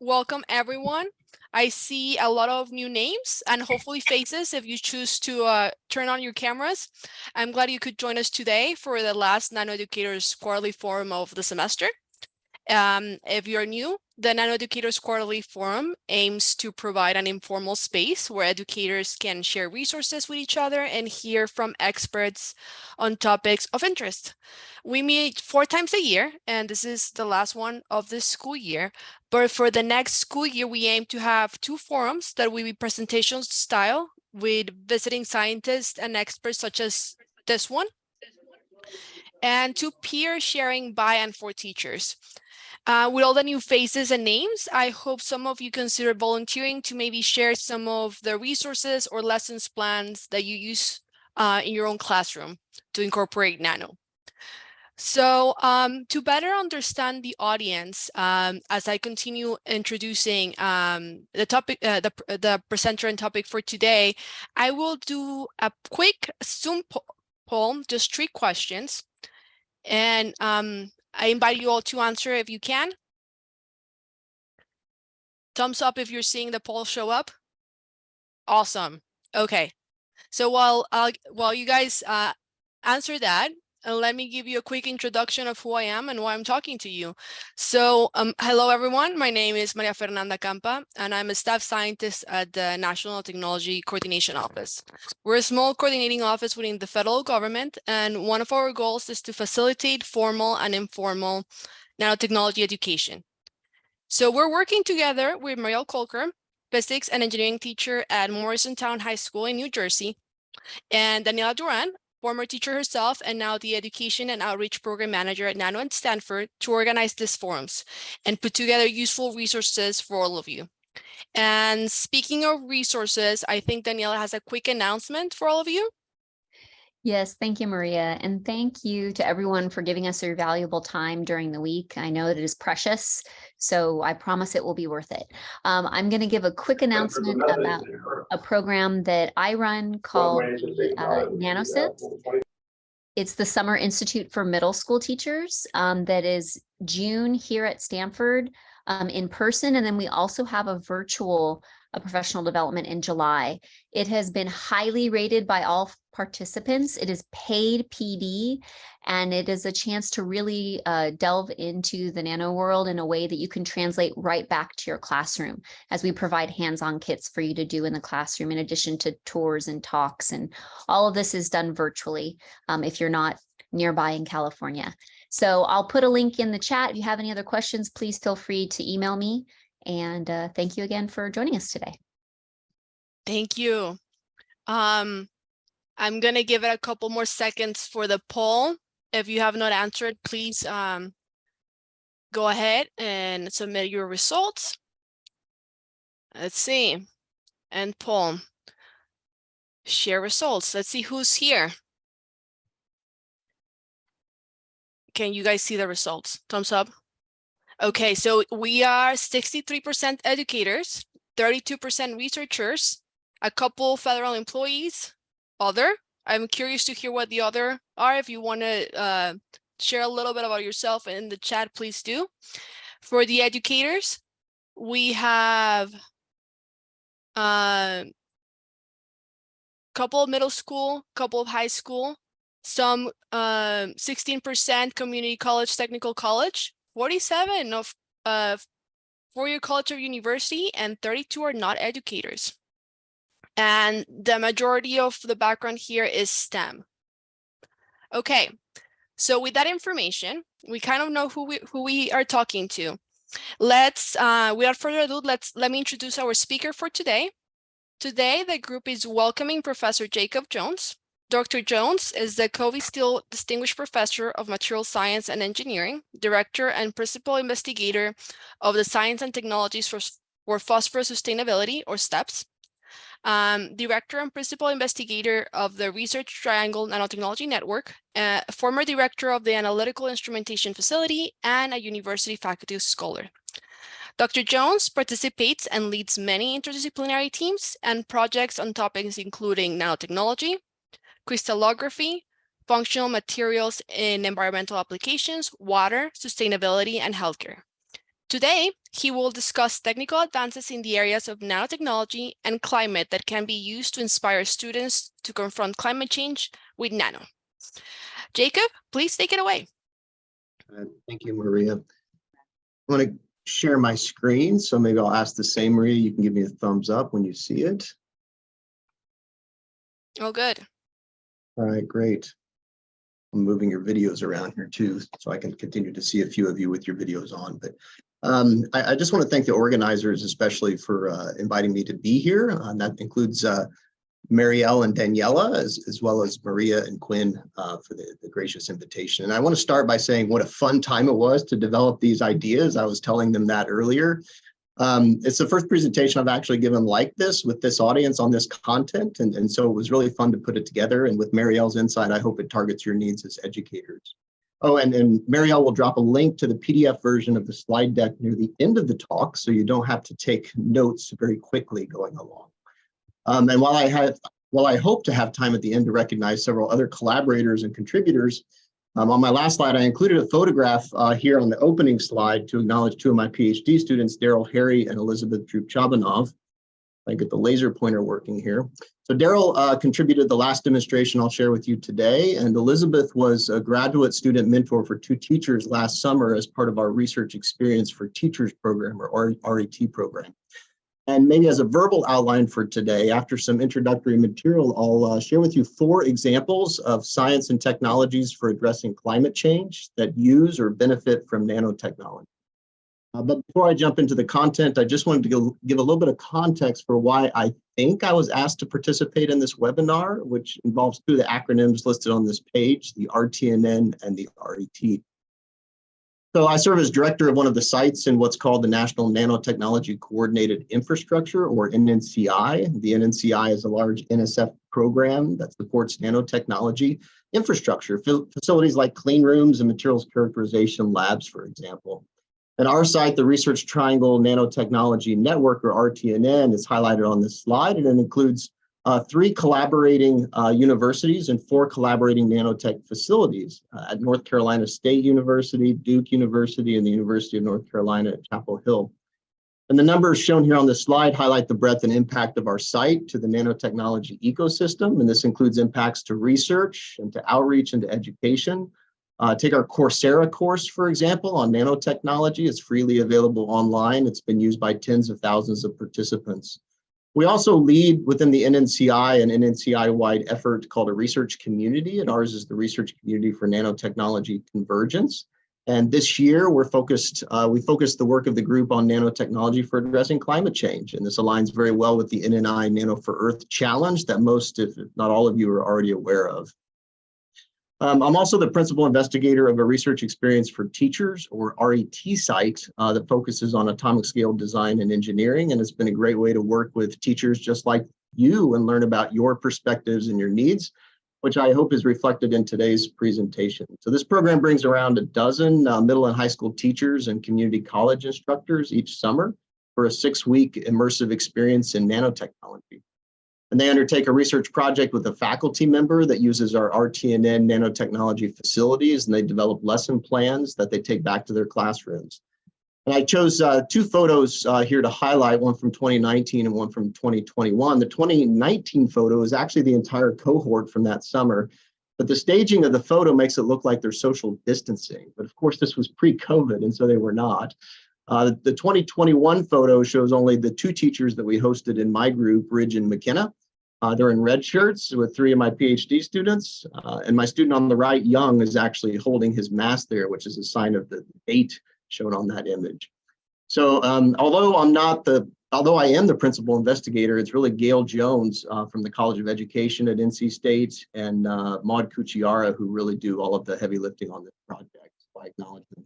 Welcome everyone. I see a lot of new names and hopefully faces if you choose to turn on your cameras. I'm glad you could join us today for the last NanoEducators quarterly forum of the semester. If you're new, the NanoEducators Quarterly Forum aims to provide an informal space where educators can share resources with each other and hear from experts on topics of interest. We meet 4 times a year, and this is the last one of this school year. But for the next school year, we aim to have 2 forums that will be presentation style with visiting scientists and experts such as this one, and 2 peer sharing by and for teachers. With all the new faces and names, I hope some of you consider volunteering to maybe share some of the resources or lessons plans that you use in your own classroom to incorporate Nano. So to better understand the audience, as I continue introducing the topic, the presenter and topic for today, I will do a quick Zoom poll, just 3 questions. And I invite you all to answer if you can. Thumbs up if you're seeing the poll show up. Awesome. Okay. So while you guys answer that, let me give you a quick introduction of who I am and why I'm talking to you. So hello, everyone. My name is Maria Fernanda Campa, and I'm a staff scientist at the National Technology Coordination Office. We're a small coordinating office within the federal government, and one of our goals is to facilitate formal and informal nanotechnology education. So we're working together with Mariel Kolker, physics and engineering teacher at Morrisontown High School in New Jersey, and Daniela Duran, former teacher herself and now the Education and Outreach Program Manager at NanoEd Stanford, to organize these forums and put together useful resources for all of you. And speaking of resources, I think Daniela has a quick announcement for all of you. Yes, thank you, Maria. And thank you to everyone for giving us your valuable time during the week. I know that it is precious, so I promise it will be worth it. I'm going to give a quick announcement about a program that I run called the NanoSense. It's the Summer Institute for Middle School Teachers that is June here at Stanford in person. And then we also have a virtual professional development in July. It has been highly rated by all participants. It is paid PD, and it is a chance to really delve into the nano world in a way that you can translate right back to your classroom, as we provide hands-on kits for you to do in the classroom, in addition to tours and talks. And all of this is done virtually if you're not nearby in California. So I'll put a link in the chat. If you have any other questions, please feel free to email me. And thank you again for joining us today. Thank you. I'm going to give it a couple more seconds for the poll. If you have not answered, please go ahead and submit your results. Let's see. And poll. Share results. Let's see who's here. Can you guys see the results? Thumbs up. Okay, so we are 63% educators, 32% researchers, a couple federal employees, other. I'm curious to hear what the other are. If you want to share a little bit about yourself in the chat, please do. For the educators, we have a couple of middle school, couple of high school, some 16% community college, technical college, 47 of four-year college or university, and 32 are not educators. And the majority of the background here is STEM. Okay, so with that information, we kind of know who we are talking to. Let's, without further ado, let me introduce our speaker for today. Today, the group is welcoming Professor Jacob Jones. Dr. Jones is the Covey Steele Distinguished Professor of Material Science and Engineering, Director and Principal Investigator of the Science and Technologies for Phosphorus Sustainability, or STEPS, Director and Principal Investigator of the Research Triangle Nanotechnology Network, former Director of the Analytical Instrumentation Facility, and a University Faculty Scholar. Dr. Jones participates and leads many interdisciplinary teams and projects on topics including nanotechnology, crystallography, functional materials in environmental applications, water, sustainability, and healthcare. Today, he will discuss technical advances in the areas of nanotechnology and climate that can be used to inspire students to confront climate change with nano. Jacob, please take it away. Thank you, Maria. I want to share my screen, so maybe I'll ask the same, Maria. You can give me a thumbs up when you see it. Oh, good. All right, great. I'm moving your videos around here too, so I can continue to see a few of you with your videos on. But I just want to thank the organizers, especially for inviting me to be here. That includes Marielle and Daniela, as well as Maria and Quinn for the gracious invitation. And I want to start by saying what a fun time it was to develop these ideas. I was telling them that earlier. It's the first presentation I've actually given like this with this audience on this content. And so it was really fun to put it together. And with Marielle's insight, I hope it targets your needs as educators. Oh, and Marielle will drop a link to the PDF version of the slide deck near the end of the talk, so you don't have to take notes very quickly going along. And while I hope to have time at the end to recognize several other collaborators and contributors, on my last slide, I included a photograph here on the opening slide to acknowledge two of my PhD students, Daryl Harry and Elizabeth Droop-Chabanov. I get the laser pointer working here. So Daryl contributed the last demonstration I'll share with you today, and Elizabeth was a graduate student mentor for two teachers last summer as part of our Research Experience for Teachers program, or RET program. And maybe as a verbal outline for today, after some introductory material, I'll share with you 4 examples of science and technologies for addressing climate change that use or benefit from nanotechnology. But before I jump into the content, I just wanted to give a little bit of context for why I think I was asked to participate in this webinar, which involves 2 of the acronyms listed on this page, the RTNN and the RET. So I serve as director of one of the sites in what's called the National Nanotechnology Coordinated Infrastructure, or NNCI. The NNCI is a large NSF program that supports nanotechnology infrastructure, facilities like clean rooms and materials characterization labs, for example. At our site, the Research Triangle Nanotechnology Network, or RTNN, is highlighted on this slide, and it includes 3 collaborating universities and 4 collaborating nanotech facilities at North Carolina State University, Duke University, and the University of North Carolina at Chapel Hill. And the numbers shown here on the slide highlight the breadth and impact of our site to the nanotechnology ecosystem, and this includes impacts to research and to outreach and to education. Take our Coursera course, for example, on nanotechnology. It's freely available online. It's been used by tens of thousands of participants. We also lead within the NNCI and NNCI-wide effort called a research community, and ours is the Research Community for Nanotechnology Convergence. And this year, we focused the work of the group on nanotechnology for addressing climate change. And this aligns very well with the NNI Nano for Earth Challenge that most, if not all of you, are already aware of. I'm also the principal investigator of a Research Experience for Teachers, or RET site, that focuses on atomic scale design and engineering. And it's been a great way to work with teachers just like you and learn about your perspectives and your needs, which I hope is reflected in today's presentation. So this program brings around a dozen middle and high school teachers and community college instructors each summer for a 6-week immersive experience in nanotechnology. And they undertake a research project with a faculty member that uses our RTNN nanotechnology facilities, and they develop lesson plans that they take back to their classrooms. And I chose 2 photos here to highlight, one from 2019 and one from 2021. The 2019 photo is actually the entire cohort from that summer, but the staging of the photo makes it look like they're social distancing. But of course, this was pre-COVID, and so they were not. The 2021 photo shows only the 2 teachers that we hosted in my group, Ridge and McKenna. They're in red shirts with 3 of my PhD students. And my student on the right, Young, is actually holding his mask there, which is a sign of the date shown on that image. So although I am the principal investigator, it's really Gail Jones from the College of Education at NC State and Maud Cucciara who really do all of the heavy lifting on this project. So I acknowledge them.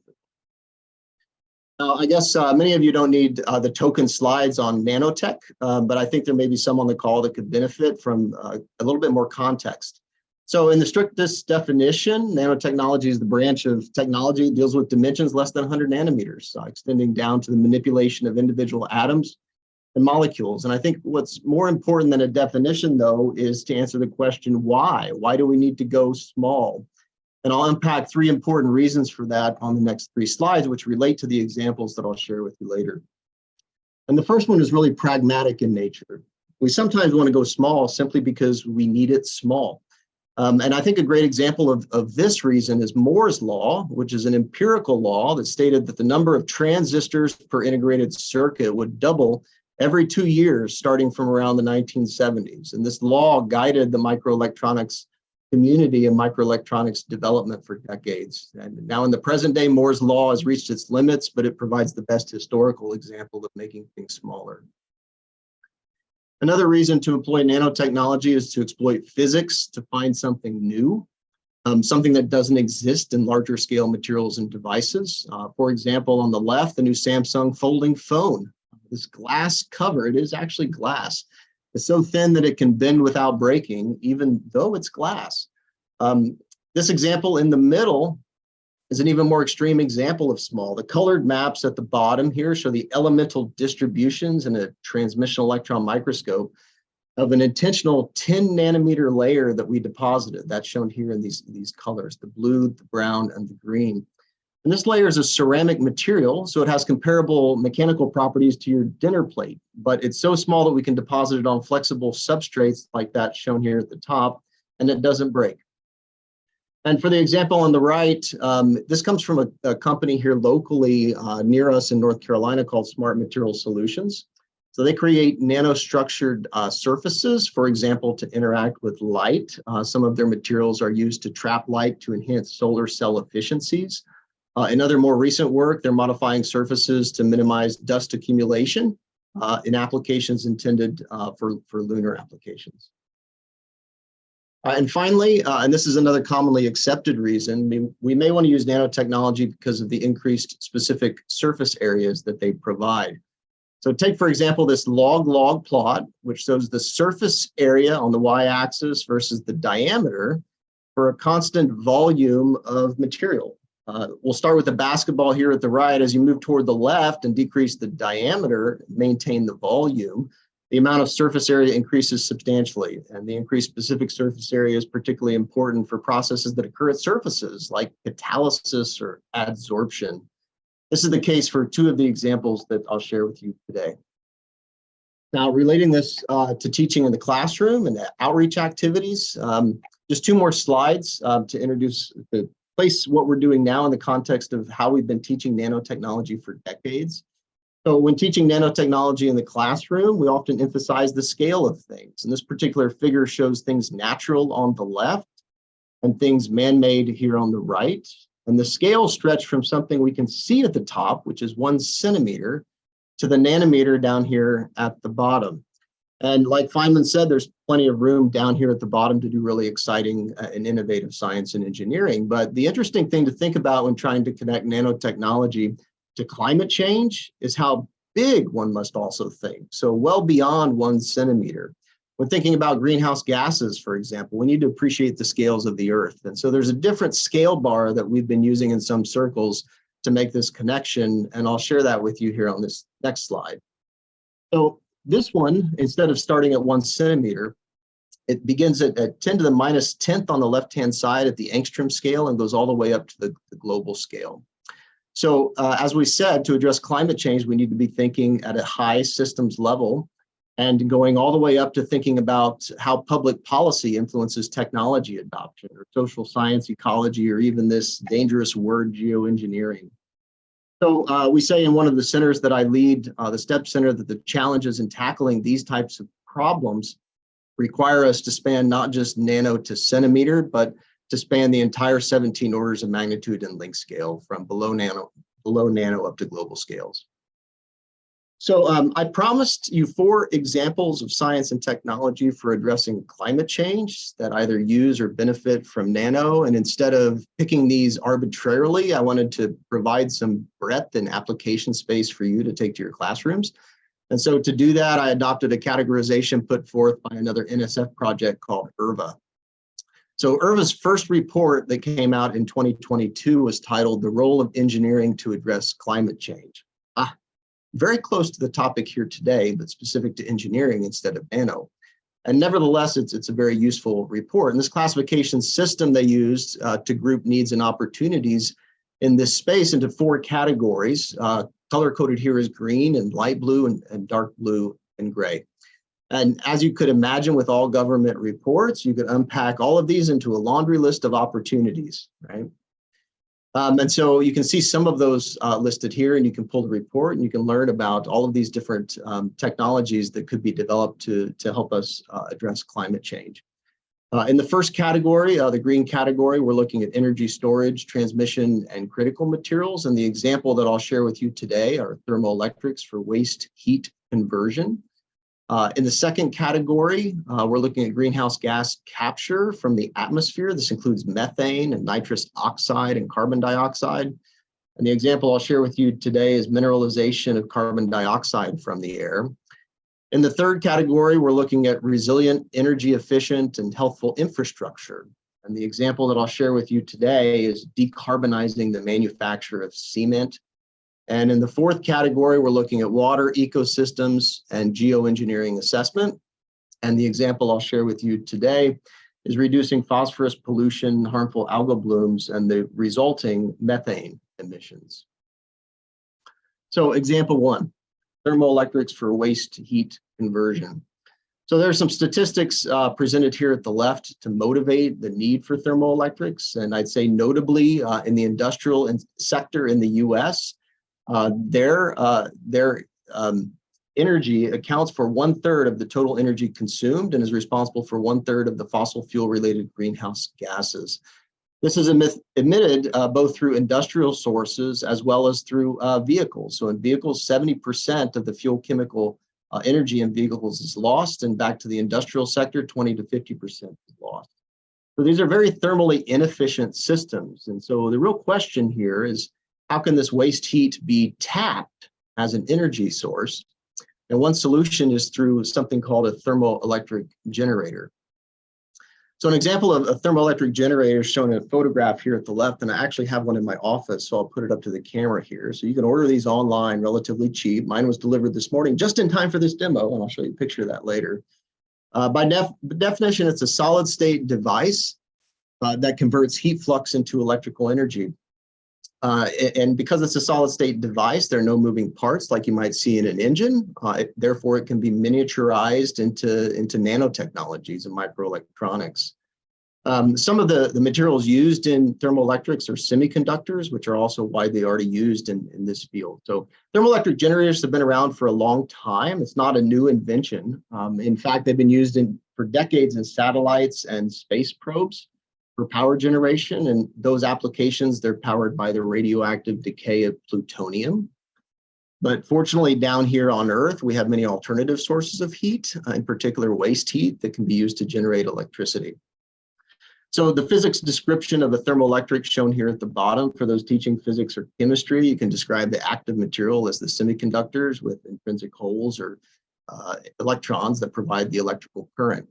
I guess many of you don't need the token slides on nanotech, but I think there may be some on the call that could benefit from a little bit more context. So in the strictest definition, nanotechnology is the branch of technology that deals with dimensions less than 100 nanometers, extending down to the manipulation of individual atoms and molecules. And I think what's more important than a definition, though, is to answer the question, why? Why do we need to go small? And I'll unpack 3 important reasons for that on the next 3 slides, which relate to the examples that I'll share with you later. And the first one is really pragmatic in nature. We sometimes want to go small simply because we need it small. And I think a great example of this reason is Moore's law, which is an empirical law that stated that the number of transistors per integrated circuit would double every 2 years, starting from around the 1970s. And this law guided the microelectronics community and microelectronics development for decades. And now in the present day, Moore's law has reached its limits, but it provides the best historical example of making things smaller. Another reason to employ nanotechnology is to exploit physics to find something new, something that doesn't exist in larger scale materials and devices. For example, on the left, the new Samsung folding phone. This glass cover, it is actually glass. It's so thin that it can bend without breaking, even though it's glass. This example in the middle is an even more extreme example of small. The colored maps at the bottom here show the elemental distributions in a transmission electron microscope of an intentional 10 nanometer layer that we deposited. That's shown here in these colors, the blue, the brown, and the green. And this layer is a ceramic material, so it has comparable mechanical properties to your dinner plate, but it's so small that we can deposit it on flexible substrates like that shown here at the top, and it doesn't break. And for the example on the right, this comes from a company here locally near us in North Carolina called Smart Material Solutions. So they create nanostructured surfaces, for example, to interact with light. Some of their materials are used to trap light to enhance solar cell efficiencies. In other more recent work, they're modifying surfaces to minimize dust accumulation in applications intended for lunar applications. And finally, and this is another commonly accepted reason, we may want to use nanotechnology because of the increased specific surface areas that they provide. So take, for example, this log-log plot, which shows the surface area on the y-axis versus the diameter for a constant volume of material. We'll start with the basketball here at the right. As you move toward the left and decrease the diameter, maintain the volume, the amount of surface area increases substantially. And the increased specific surface area is particularly important for processes that occur at surfaces like catalysis or adsorption. This is the case for 2 of the examples that I'll share with you today. Now, relating this to teaching in the classroom and the outreach activities, just 2 more slides to introduce the place what we're doing now in the context of how we've been teaching nanotechnology for decades. So when teaching nanotechnology in the classroom, we often emphasize the scale of things. And this particular figure shows things natural on the left and things man-made here on the right. And the scale stretch from something we can see at the top, which is 1 centimeter, to the nanometer down here at the bottom. And like Feynman said, there's plenty of room down here at the bottom to do really exciting and innovative science and engineering. But the interesting thing to think about when trying to connect nanotechnology to climate change is how big one must also think. So well beyond 1 centimeter. When thinking about greenhouse gases, for example, we need to appreciate the scales of the Earth. And so there's a different scale bar that we've been using in some circles to make this connection. And I'll share that with you here on this next slide. So this one, instead of starting at 1 centimeter, it begins at 10 to the minus 10th on the left-hand side at the angstrom scale and goes all the way up to the global scale. So as we said, to address climate change, we need to be thinking at a high systems level and going all the way up to thinking about how public policy influences technology adoption or social science, ecology, or even this dangerous word, geoengineering. So we say in one of the centers that I lead, the STEP Center, that the challenges in tackling these types of problems require us to span not just nano to centimeter, but to span the entire 17 orders of magnitude in length scale from below nano up to global scales. So I promised you 4 examples of science and technology for addressing climate change that either use or benefit from nano. And instead of picking these arbitrarily, I wanted to provide some breadth and application space for you to take to your classrooms. And so to do that, I adopted a categorization put forth by another NSF project called IRVA. So IRVA's first report that came out in 2022 was titled The Role of Engineering to Address Climate Change. Very close to the topic here today, but specific to engineering instead of nano. And nevertheless, it's a very useful report. And this classification system they used to group needs and opportunities in this space into 4 categories. Color-coded here is green and light blue and dark blue and gray. And as you could imagine with all government reports, you could unpack all of these into a laundry list of opportunities, right? And so you can see some of those listed here, and you can pull the report and you can learn about all of these different technologies that could be developed to help us address climate change. In the first category, the green category, we're looking at energy storage, transmission, and critical materials. And the example that I'll share with you today are thermoelectrics for waste heat conversion. In the second category, we're looking at greenhouse gas capture from the atmosphere. This includes methane and nitrous oxide and carbon dioxide. And the example I'll share with you today is mineralization of carbon dioxide from the air. In the third category, we're looking at resilient, energy efficient, and healthful infrastructure. And the example that I'll share with you today is decarbonizing the manufacture of cement. And in the fourth category, we're looking at water ecosystems and geoengineering assessment. And the example I'll share with you today is reducing phosphorus pollution, harmful algal blooms, and the resulting methane emissions. So example 1, thermoelectrics for waste heat conversion. So there are some statistics presented here at the left to motivate the need for thermoelectrics. And I'd say notably in the industrial sector in the US, their energy accounts for 1/3 of the total energy consumed and is responsible for 1/3 of the fossil fuel related greenhouse gases. This is emitted both through industrial sources as well as through vehicles. So in vehicles, 70% of the fuel chemical energy in vehicles is lost, and back to the industrial sector, 20 to 50% is lost. So these are very thermally inefficient systems. And so the real question here is, how can this waste heat be tapped as an energy source? And one solution is through something called a thermoelectric generator. So an example of a thermoelectric generator is shown in a photograph here at the left, and I actually have one in my office, so I'll put it up to the camera here. So you can order these online relatively cheap. Mine was delivered this morning just in time for this demo, and I'll show you a picture of that later. By definition, it's a solid state device that converts heat flux into electrical energy. And because it's a solid state device, there are no moving parts like you might see in an engine. Therefore, it can be miniaturized into nanotechnologies and microelectronics. Some of the materials used in thermoelectrics are semiconductors, which are also widely already used in this field. So thermoelectric generators have been around for a long time. It's not a new invention. In fact, they've been used for decades in satellites and space probes for power generation, and those applications, they're powered by the radioactive decay of plutonium. But fortunately, down here on Earth, we have many alternative sources of heat, in particular waste heat that can be used to generate electricity. So the physics description of a thermoelectric shown here at the bottom, for those teaching physics or chemistry, you can describe the active material as the semiconductors with intrinsic holes or electrons that provide the electrical current.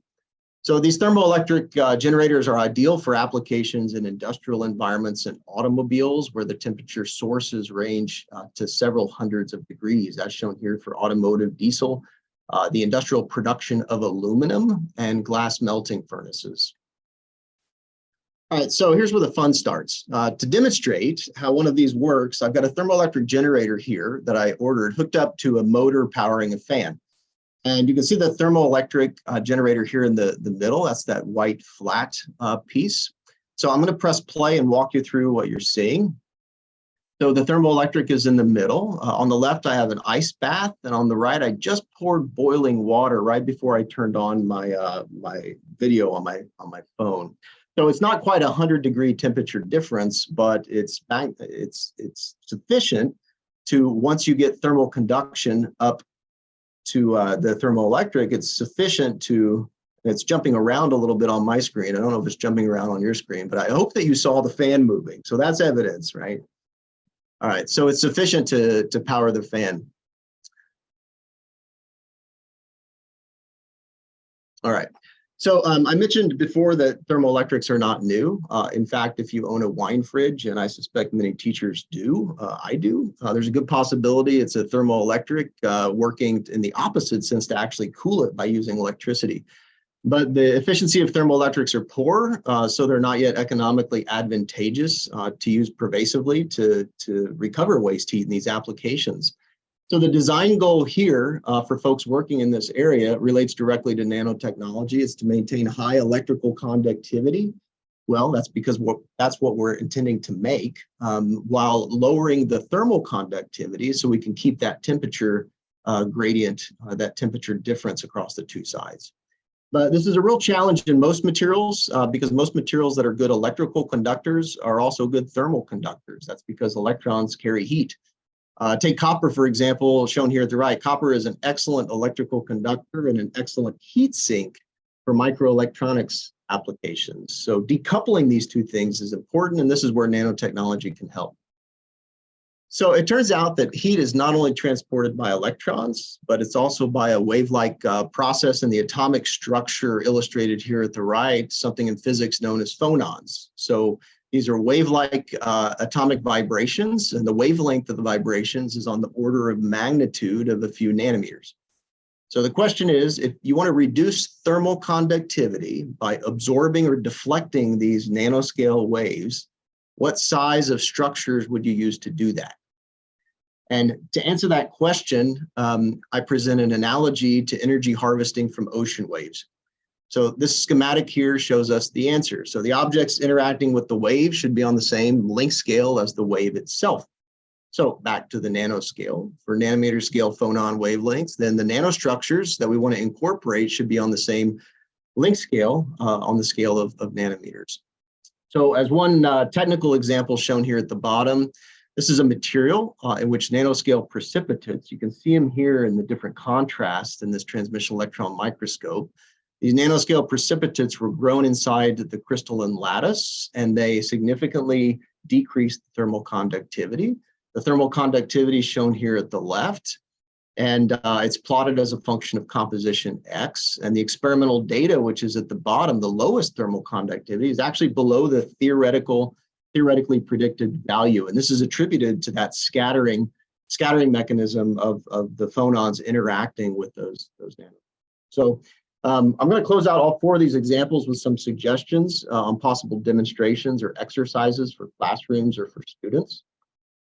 So these thermoelectric generators are ideal for applications in industrial environments and automobiles where the temperature sources range to several hundreds of degrees, as shown here for automotive diesel, the industrial production of aluminum, and glass melting furnaces. All right, so here's where the fun starts. To demonstrate how one of these works, I've got a thermoelectric generator here that I ordered hooked up to a motor powering a fan. And you can see the thermoelectric generator here in the middle. That's that white flat piece. So I'm going to press play and walk you through what you're seeing. So the thermoelectric is in the middle. On the left, I have an ice bath, and on the right, I just poured boiling water right before I turned on my my video on my phone. So it's not quite 100-degree temperature difference, but it's sufficient to, once you get thermal conduction up to the thermoelectric, it's sufficient to, it's jumping around a little bit on my screen. I don't know if it's jumping around on your screen, but I hope that you saw the fan moving. So that's evidence, right? All right, so it's sufficient to power the fan. All right, so I mentioned before that thermoelectrics are not new. In fact, if you own a wine fridge, and I suspect many teachers do, I do, there's a good possibility it's a thermoelectric working in the opposite sense to actually cool it by using electricity. But the efficiency of thermoelectrics are poor, so they're not yet economically advantageous to use pervasively to recover waste heat in these applications. So the design goal here for folks working in this area relates directly to nanotechnology. It's to maintain high electrical conductivity. Well, that's because that's what we're intending to make, while lowering the thermal conductivity so we can keep that temperature gradient, that temperature difference across the two sides. But this is a real challenge in most materials because most materials that are good electrical conductors are also good thermal conductors. That's because electrons carry heat. Take copper, for example, shown here at the right. Copper is an excellent electrical conductor and an excellent heat sink for microelectronics applications. So decoupling these two things is important, and this is where nanotechnology can help. So it turns out that heat is not only transported by electrons, but it's also by a wave-like process in the atomic structure illustrated here at the right, something in physics known as phonons. So these are wave-like atomic vibrations, and the wavelength of the vibrations is on the order of magnitude of a few nanometers. So the question is, if you want to reduce thermal conductivity by absorbing or deflecting these nanoscale waves, what size of structures would you use to do that? And to answer that question, I present an analogy to energy harvesting from ocean waves. So this schematic here shows us the answer. So the objects interacting with the wave should be on the same length scale as the wave itself. So back to the nanoscale. For nanometer scale phonon wavelengths, then the nanostructures that we want to incorporate should be on the same length scale, on the scale of nanometers. So as one technical example shown here at the bottom, this is a material in which nanoscale precipitates, you can see them here in the different contrasts in this transmission electron microscope. These nanoscale precipitates were grown inside the crystalline lattice, and they significantly decreased the thermal conductivity. The thermal conductivity is shown here at the left, and it's plotted as a function of composition X. And the experimental data, which is at the bottom, the lowest thermal conductivity, is actually below the theoretically predicted value. And this is attributed to that scattering mechanism of the phonons interacting with those nanos. So I'm going to close out all four of these examples with some suggestions on possible demonstrations or exercises for classrooms or for students.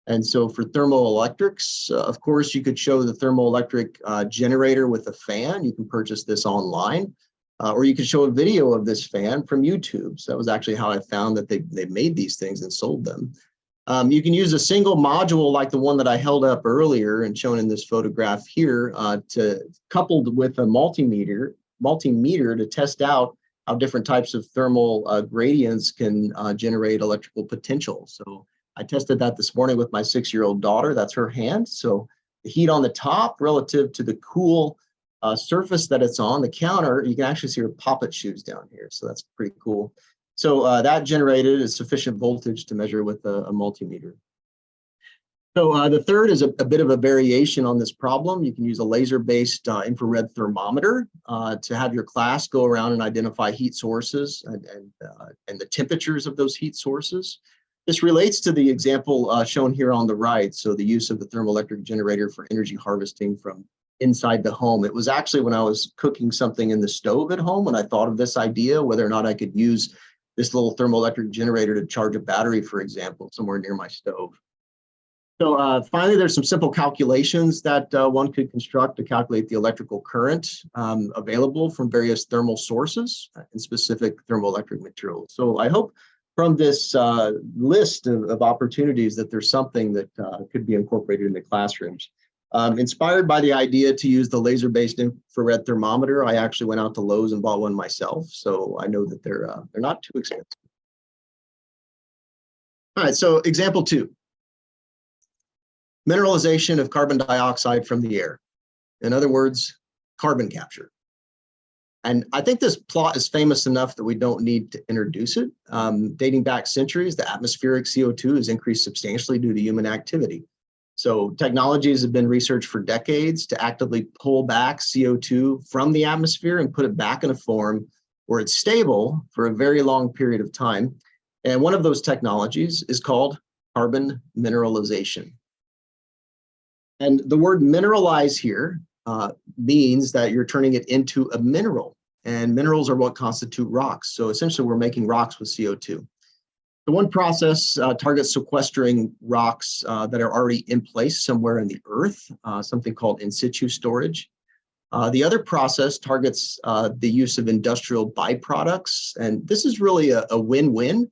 And so for thermoelectrics, of course, you could show the thermoelectric generator with a fan. You can purchase this online, or you could show a video of this fan from YouTube. So that was actually how I found that they made these things and sold them. You can use a single module like the one that I held up earlier and shown in this photograph here, coupled with a multimeter to test out how different types of thermal gradients can generate electrical potential. So I tested that this morning with my 6-year-old daughter. That's her hand. So the heat on the top relative to the cool surface that it's on, the counter, you can actually see her poppet shoes down here. So that's pretty cool. So that generated a sufficient voltage to measure with a multimeter. So the third is a bit of a variation on this problem. You can use a laser-based infrared thermometer to have your class go around and identify heat sources and the temperatures of those heat sources. This relates to the example shown here on the right. So the use of the thermoelectric generator for energy harvesting from inside the home. It was actually when I was cooking something in the stove at home when I thought of this idea, whether or not I could use this little thermoelectric generator to charge a battery, for example, somewhere near my stove. So finally, there's some simple calculations that one could construct to calculate the electrical current available from various thermal sources and specific thermoelectric materials. So I hope from this list of opportunities that there's something that could be incorporated in the classrooms. Inspired by the idea to use the laser-based infrared thermometer, I actually went out to Lowe's and bought one myself. So I know that they're not too expensive. All right, so example 2. Mineralization of carbon dioxide from the air. In other words, carbon capture. And I think this plot is famous enough that we don't need to introduce it. Dating back centuries, the atmospheric CO2 has increased substantially due to human activity. So technologies have been researched for decades to actively pull back CO2 from the atmosphere and put it back in a form where it's stable for a very long period of time. And one of those technologies is called carbon mineralization. And the word mineralize here means that you're turning it into a mineral. and minerals are what constitute rocks. So essentially, we're making rocks with CO2. The one process targets sequestering rocks that are already in place somewhere in the earth, something called in situ storage. The other process targets the use of industrial byproducts, and this is really a win-win,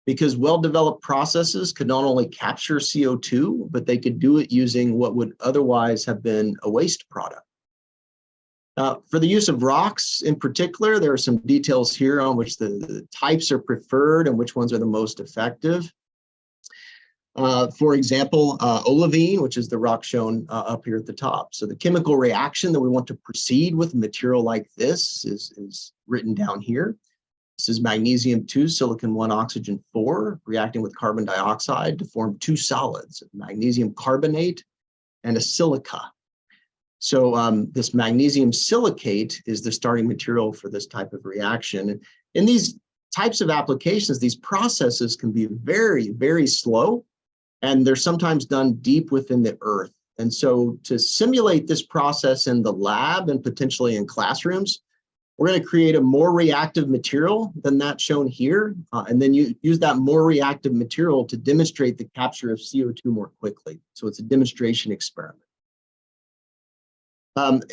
because well-developed processes could not only capture CO2, but they could do it using what would otherwise have been a waste product. For the use of rocks in particular, there are some details here on which the types are preferred and which ones are the most effective. For example, olivine, which is the rock shown up here at the top. So the chemical reaction that we want to proceed with a material like this is written down here. This is magnesium 2, silicon 1, oxygen 4, reacting with carbon dioxide to form two solids, magnesium carbonate and a silica. So this magnesium silicate is the starting material for this type of reaction. In these types of applications, these processes can be very, very slow, and they're sometimes done deep within the earth. And so to simulate this process in the lab and potentially in classrooms, we're going to create a more reactive material than that shown here, and then you use that more reactive material to demonstrate the capture of CO2 more quickly. So it's a demonstration experiment.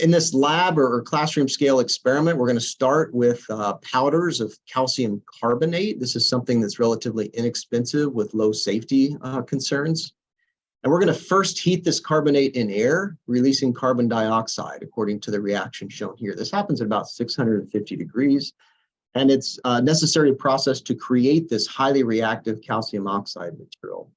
In this lab or classroom scale experiment, we're going to start with powders of calcium carbonate. This is something that's relatively inexpensive with low safety concerns. And we're going to first heat this carbonate in air, releasing carbon dioxide according to the reaction shown here. This happens at about 650 degrees, and it's a necessary process to create this highly reactive calcium oxide material.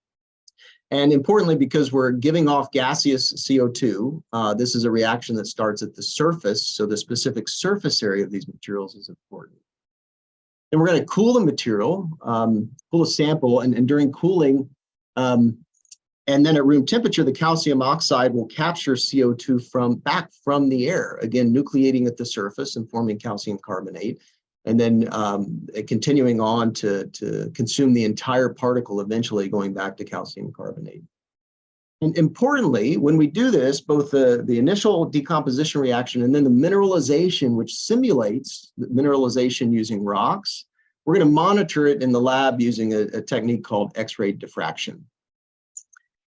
And importantly, because we're giving off gaseous CO2, this is a reaction that starts at the surface, so the specific surface area of these materials is important. And we're going to cool the material, cool a sample, and during cooling, and then at room temperature, the calcium oxide will capture CO2 back from the air, again, nucleating at the surface and forming calcium carbonate, and then continuing on to consume the entire particle, eventually going back to calcium carbonate. And importantly, when we do this, both the initial decomposition reaction and then the mineralization, which simulates the mineralization using rocks, we're going to monitor it in the lab using a technique called X-ray diffraction.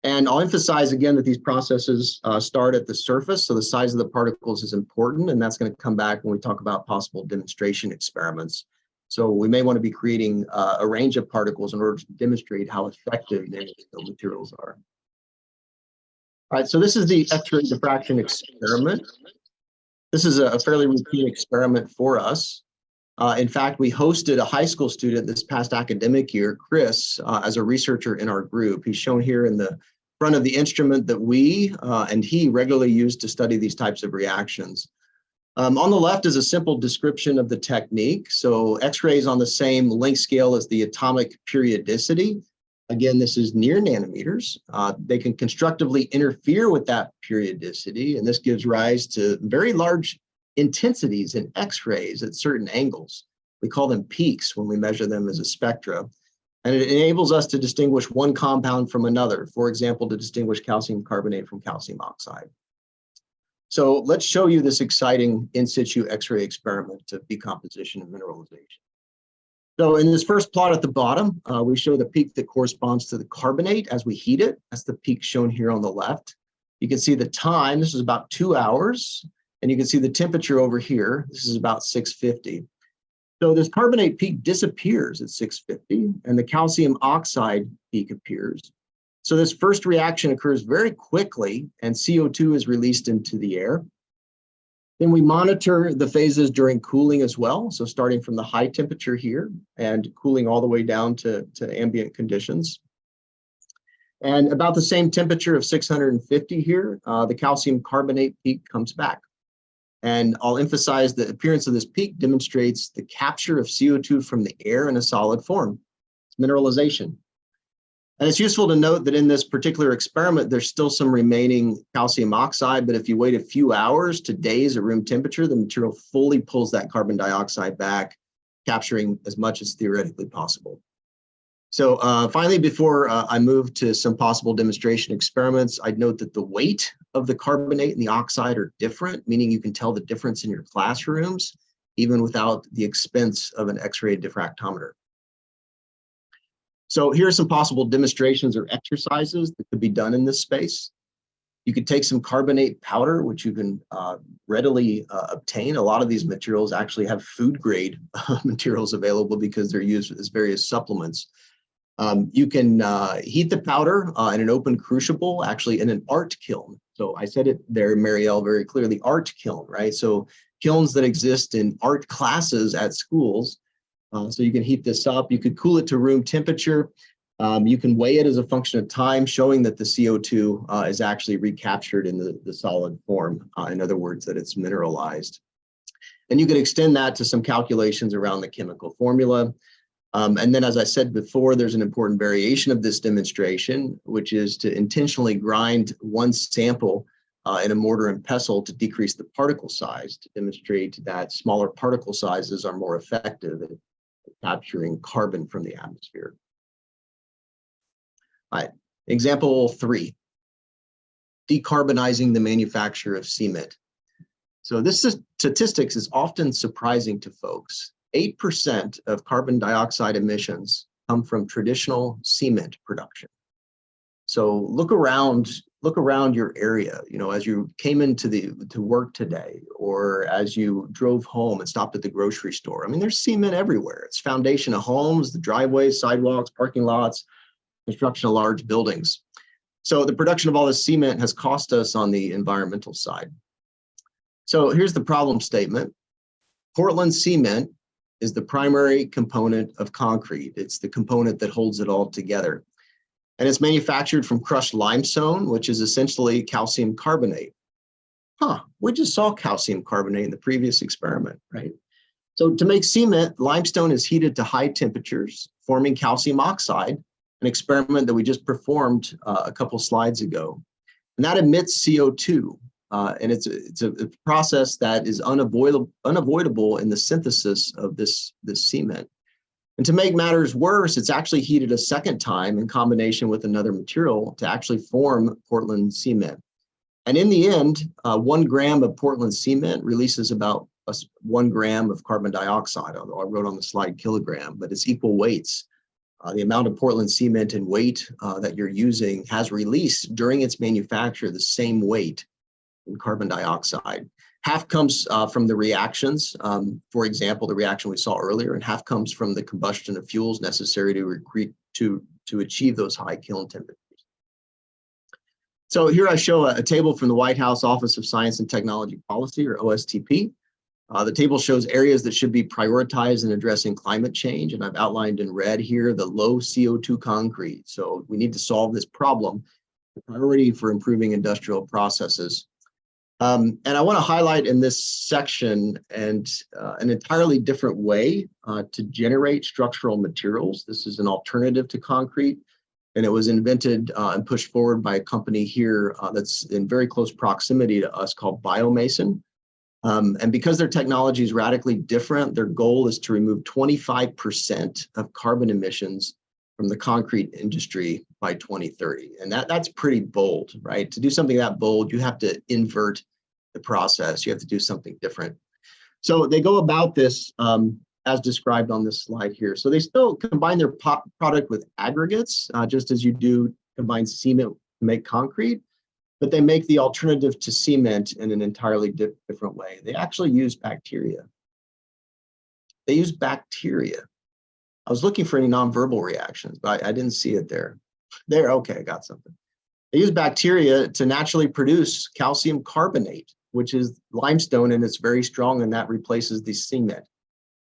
And I'll emphasize again that these processes start at the surface, so the size of the particles is important, and that's going to come back when we talk about possible demonstration experiments. So we may want to be creating a range of particles in order to demonstrate how effective nanoscale materials are. All right, so this is the X-ray diffraction experiment. This is a fairly routine experiment for us. In fact, we hosted a high school student this past academic year, Chris, as a researcher in our group. He's shown here in the front of the instrument that we and he regularly use to study these types of reactions. On the left is a simple description of the technique. So X-rays on the same length scale as the atomic periodicity. Again, this is near nanometers. They can constructively interfere with that periodicity, and this gives rise to very large intensities in X-rays at certain angles. We call them peaks when we measure them as a spectra. And it enables us to distinguish one compound from another, for example, to distinguish calcium carbonate from calcium oxide. So let's show you this exciting in situ X-ray experiment of decomposition and mineralization. So in this first plot at the bottom, we show the peak that corresponds to the carbonate as we heat it. That's the peak shown here on the left. You can see the time, this is about 2 hours. And you can see the temperature over here. This is about 650. So this carbonate peak disappears at 650, and the calcium oxide peak appears. So this first reaction occurs very quickly, and CO2 is released into the air. Then we monitor the phases during cooling as well. So starting from the high temperature here and cooling all the way down to ambient conditions. And about the same temperature of 650 here, the calcium carbonate peak comes back. And I'll emphasize the appearance of this peak demonstrates the capture of CO2 from the air in a solid form. It's mineralization. And it's useful to note that in this particular experiment, there's still some remaining calcium oxide, but if you wait a few hours to days at room temperature, the material fully pulls that carbon dioxide back, capturing as much as theoretically possible. So finally, before I move to some possible demonstration experiments, I'd note that the weight of the carbonate and the oxide are different, meaning you can tell the difference in your classrooms. even without the expense of an X-ray diffractometer. So here are some possible demonstrations or exercises that could be done in this space. You could take some carbonate powder, which you can readily obtain. A lot of these materials actually have food grade materials available because they're used as various supplements. You can heat the powder in an open crucible, actually in an art kiln. So I said it there, Marielle, very clearly, art kiln, right? So kilns that exist in art classes at schools. So you can heat this up. You could cool it to room temperature. You can weigh it as a function of time, showing that the CO2 is actually recaptured in the solid form. In other words, that it's mineralized. And you could extend that to some calculations around the chemical formula. And then, as I said before, there's an important variation of this demonstration, which is to intentionally grind one sample in a mortar and pestle to decrease the particle size, to demonstrate that smaller particle sizes are more effective at capturing carbon from the atmosphere. All right, example 3, decarbonizing the manufacture of cement. So this statistics is often surprising to folks. 8% of carbon dioxide emissions come from traditional cement production. So look around your area, you know, as you came into to work today, or as you drove home and stopped at the grocery store. I mean, there's cement everywhere. It's foundation of homes, the driveways, sidewalks, parking lots, construction of large buildings. So the production of all this cement has cost us on the environmental side. So here's the problem statement. Portland cement is the primary component of concrete. It's the component that holds it all together. And it's manufactured from crushed limestone, which is essentially calcium carbonate. We just saw calcium carbonate in the previous experiment, right? So to make cement, limestone is heated to high temperatures, forming calcium oxide, an experiment that we just performed a couple slides ago. And that emits CO2. And it's a process that is unavoidable in the synthesis of this cement. And to make matters worse, it's actually heated a second time in combination with another material to actually form Portland cement. And in the end, 1 gram of Portland cement releases about 1 gram of carbon dioxide, although I wrote on the slide kilogram, but it's equal weights. The amount of Portland cement in weight that you're using has released during its manufacture the same weight in carbon dioxide. Half comes from the reactions, for example, the reaction we saw earlier, and half comes from the combustion of fuels necessary to achieve those high kiln temperatures. So here I show a table from the White House Office of Science and Technology Policy, or OSTP. The table shows areas that should be prioritized in addressing climate change, and I've outlined in red here the low CO2 concrete. So we need to solve this problem, the priority for improving industrial processes. And I want to highlight in this section an entirely different way to generate structural materials. This is an alternative to concrete, and it was invented and pushed forward by a company here that's in very close proximity to us called Biomason. And because their technology is radically different, their goal is to remove 25% of carbon emissions from the concrete industry by 2030. And that's pretty bold, right? To do something that bold, you have to invert the process. You have to do something different. So they go about this as described on this slide here. So they still combine their product with aggregates, just as you do combine cement to make concrete, but they make the alternative to cement in an entirely different way. They actually use bacteria. They use bacteria. I was looking for any nonverbal reactions, but I didn't see it there. There, okay, I got something. They use bacteria to naturally produce calcium carbonate, which is limestone, and it's very strong, and that replaces the cement.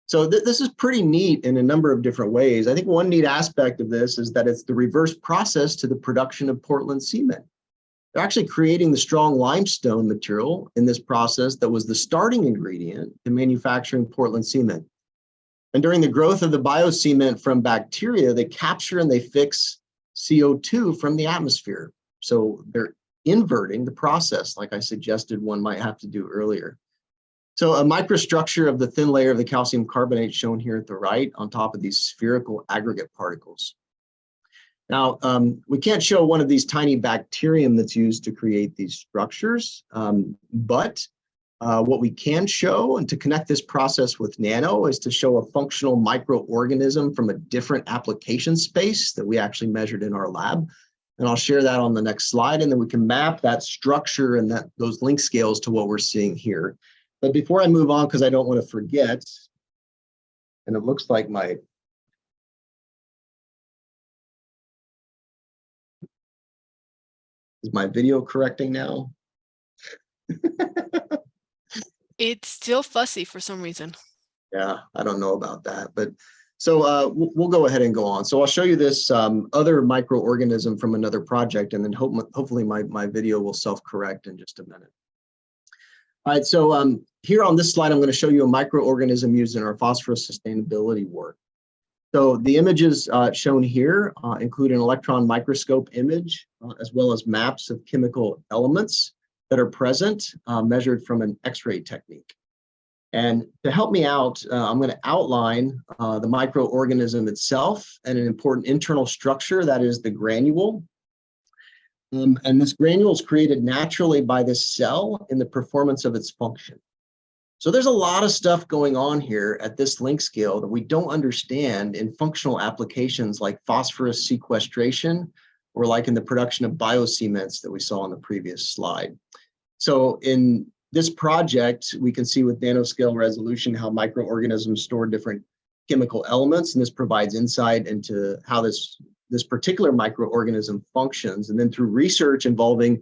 So this is pretty neat in a number of different ways. I think one neat aspect of this is that it's the reverse process to the production of Portland cement. They're actually creating the strong limestone material in this process that was the starting ingredient to manufacturing Portland cement. And during the growth of the biocement from bacteria, they capture and they fix CO2 from the atmosphere. So they're inverting the process, like I suggested one might have to do earlier. So a microstructure of the thin layer of the calcium carbonate shown here at the right on top of these spherical aggregate particles. Now, we can't show one of these tiny bacterium that's used to create these structures, but What we can show, and to connect this process with nano, is to show a functional microorganism from a different application space that we actually measured in our lab. And I'll share that on the next slide, and then we can map that structure and those link scales to what we're seeing here. But before I move on, because I don't want to forget, and it looks like is my video correcting now? It's still fussy for some reason. Yeah, I don't know about that, but so we'll go ahead and go on. So I'll show you this other microorganism from another project, and then hopefully my video will self-correct in just a minute. All right, so here on this slide, I'm going to show you a microorganism used in our phosphorus sustainability work. So the images shown here include an electron microscope image, as well as maps of chemical elements that are present, measured from an X-ray technique. And to help me out, I'm going to outline the microorganism itself and an important internal structure, that is the granule. And this granule is created naturally by this cell in the performance of its function. So there's a lot of stuff going on here at this link scale that we don't understand in functional applications like phosphorus sequestration, or like in the production of biocements that we saw on the previous slide. So in this project, we can see with nanoscale resolution how microorganisms store different chemical elements, and this provides insight into how this particular microorganism functions. And then through research involving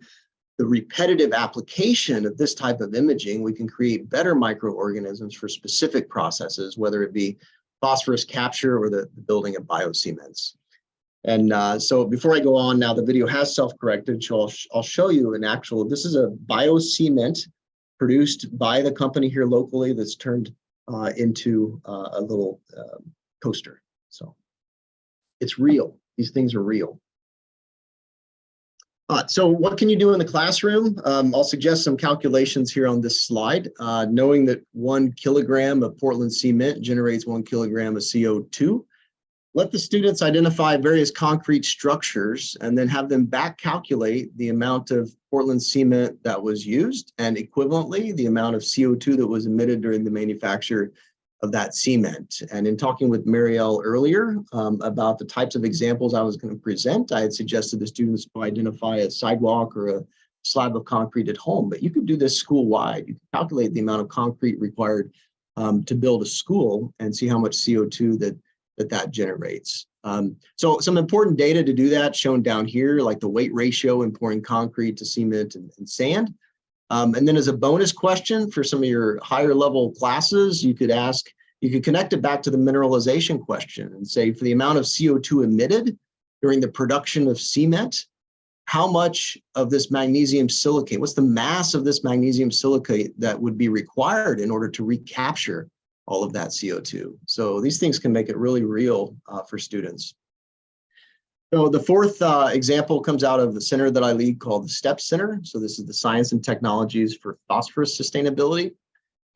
the repetitive application of this type of imaging, we can create better microorganisms for specific processes, whether it be phosphorus capture or the building of biocements. And so before I go on now, the video has self-corrected, so I'll show you an actual, this is a biocement produced by the company here locally that's turned into a little coaster. So it's real. These things are real. So what can you do in the classroom? I'll suggest some calculations here on this slide. Knowing that 1 kilogram of Portland cement generates 1 kilogram of CO2, let the students identify various concrete structures and then have them back calculate the amount of Portland cement that was used, and equivalently the amount of CO2 that was emitted during the manufacture of that cement. And in talking with Marielle earlier about the types of examples I was going to present, I had suggested the students to identify a sidewalk or a slab of concrete at home, but you could do this school-wide. You can calculate the amount of concrete required to build a school and see how much CO2 that generates. So some important data to do that shown down here, like the weight ratio in pouring concrete to cement and sand. And then as a bonus question for some of your higher level classes, you could connect it back to the mineralization question and say, for the amount of CO2 emitted during the production of cement, how much of this magnesium silicate, what's the mass of this magnesium silicate that would be required in order to recapture all of that CO2? So these things can make it really real for students. So the fourth example comes out of the center that I lead called the STEP Center. So this is the Science and Technologies for Phosphorus Sustainability.